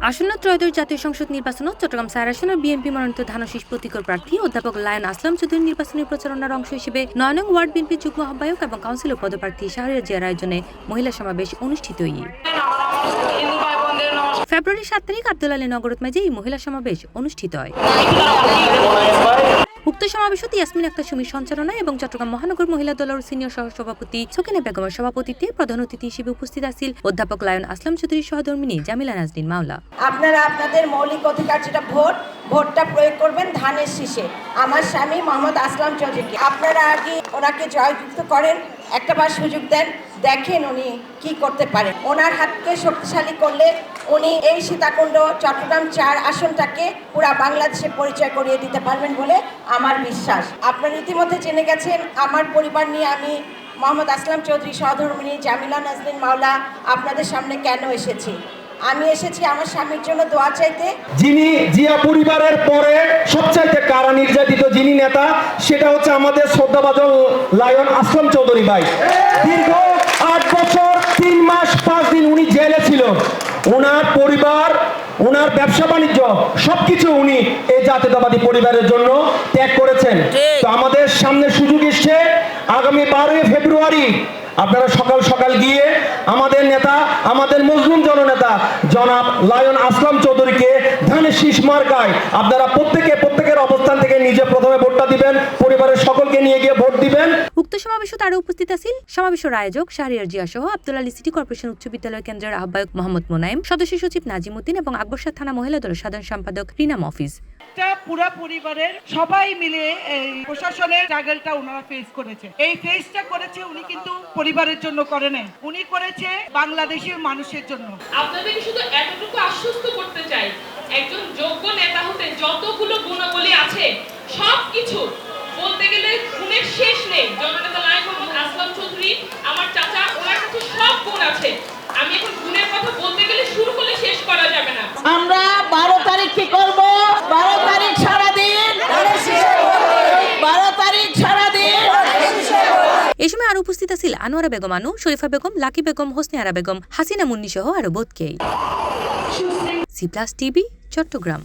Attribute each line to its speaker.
Speaker 1: আসন্ন ত্রয়োদশ জাতীয় সংসদ নির্বাচনত চট্টগ্রাম ৪ আসনের বিএনপি মনোনীত ধানশীষ প্রতীকের প্রার্থী অধ্যাপক লায়ন আসলাম চৌধুরীর নির্বাচনী প্রচারণার অংশ হিসেবে ৯ নং ওয়ার্ড বিএনপি যুগ্ম আহ্বায়ক এবং কাউন্সিলর পদপ্রার্থী শাহরিয়ার জিয়ার আয়োজনে মহিলা সমাবেশ অনুষ্ঠিত। ফেব্রুয়ারি ৭ তারিখ আব্দুল আলী নগরত মাঝে এই মহিলা সমাবেশ অনুষ্ঠিত হয়। উক্ত সমাবেশত ইয়াসমিন আক্তার সুমির সঞ্চালনায় এবং চট্টগ্রাম মহানগর মহিলা দলের সিনিয়র সহসভাপতি সকিনা বেগমের সভাপতিত্বে প্রধান অতিথি হিসেবে উপস্থিত আছেন অধ্যাপক লায়ন আসলাম চৌধুরীর সহধর্মিনী জামিলা নাজনীন মাওলা।
Speaker 2: আপনারা আপনাদের মৌলিক অধিকার যেটা ভোটটা প্রয়োগ করবেন ধানের শীষে আমার স্বামী মোহাম্মদ আসলাম চৌধুরীকে। আপনারা আগে ওনাকে জয়যুক্ত করেন, একটাবার সুযোগ দেন, দেখেন উনি কি করতে পারেন। ওনার হাতকে শক্তিশালী করলে উনি এই সীতাকুণ্ড চট্টগ্রাম ৪ আসনটাকে পুরা বাংলাদেশে পরিচয় করিয়ে দিতে পারবেন বলে আমার বিশ্বাস। আপনারা ইতিমধ্যে জেনে গেছেন আমার পরিবার নিয়ে আমি মোহাম্মদ আসলাম চৌধুরী সহধর্মিনী জামিলা নাজনীন মাওলা আপনাদের সামনে কেন এসেছি। আমি এসেছি আমার স্বামীর জন্য দোয়া চাইতে,
Speaker 3: যিনি জিয়া পরিবারের পরে সবচাইতে কারা নির্যাতিত যিনি নেতা, সেটা হচ্ছে আমাদের শ্রদ্ধাভাজন লায়ন আসলাম চৌধুরী ভাই। দীর্ঘ ৮ বছর ৩ মাস ৫ দিন উনি জেলে ছিল। ওনার পরিবার, ওনার ব্যবসা বাণিজ্য সবকিছু উনি এই জাতীয়তাবাদী পরিবারের জন্য ত্যাগ করেছেন। তো আমাদের সামনে সুযোগ এসছে আগামী ১২ ফেব্রুয়ারি আপনারা সকাল সকাল গিয়ে আমাদের নেতা, আমাদের মজলুম জননেতা জনাব লায়ন আসলাম চৌধুরীকে ধানের শীষ মার্কায় আপনারা প্রত্যেকের অবস্থান থেকে নিজে প্রথমে ভোটটা দিবেন, পরিবারের সকলকে নিয়ে গিয়ে ভোট দিবেন।
Speaker 1: উক্ত সমাবেশে আরো উপস্থিত আছেন সমাবেশের আয়োজক শাহরিয়ার জিয়া সহ আব্দুল আলী সিটি কর্পোরেশন উচ্চ বিদ্যালয় কেন্দ্রের আহ্বায়ক মোহাম্মদ মোনায়েম, সদস্য সচিব নাজিম উদ্দিন এবং আকবরশাহ থানা মহিলা দলের সাধারণ সম্পাদক রিনা মফিজ।
Speaker 4: পুরা পরিবারের সবাই মিলে এই প্রশাসনের স্ট্রাগলটা ওনারা ফেস করেছে। এই ফেসটা করেছে উনি কিন্তু পরিবারের জন্য করে নাই, উনি করেছে বাংলাদেশের মানুষের জন্য।
Speaker 5: আপনাদেরকে শুধু এতটুকু আশ্বস্ত করতে চাই, একজন যোগ্য নেতা হতে যতগুলো গুণাবলী আছে সবকিছু বলতে গেলে গুণের শেষ নেই। জননেতা লায়ন মোহাম্মদ আসলাম চৌধুরী আমার চাচা, ওনার কাছে সব গুণ আছে। আমি এখন গুণের কথা বলতে গেলে শুরু করলে শেষ করা যাবে না।
Speaker 2: আমরা ১২ তারিখ কি করব? ১২ তারিখ সারাদিন, ১২ তারিখ সারাদিন।
Speaker 1: এই সময় আরো উপস্থিত আছেন আনোয়ারা বেগম আনু, শরীফা বেগম, লাকি বেগম, হোসনে আরা বেগম, হাসিনা মুন্নি সহ আরো বোধকেই। C plus TV, Chittagong.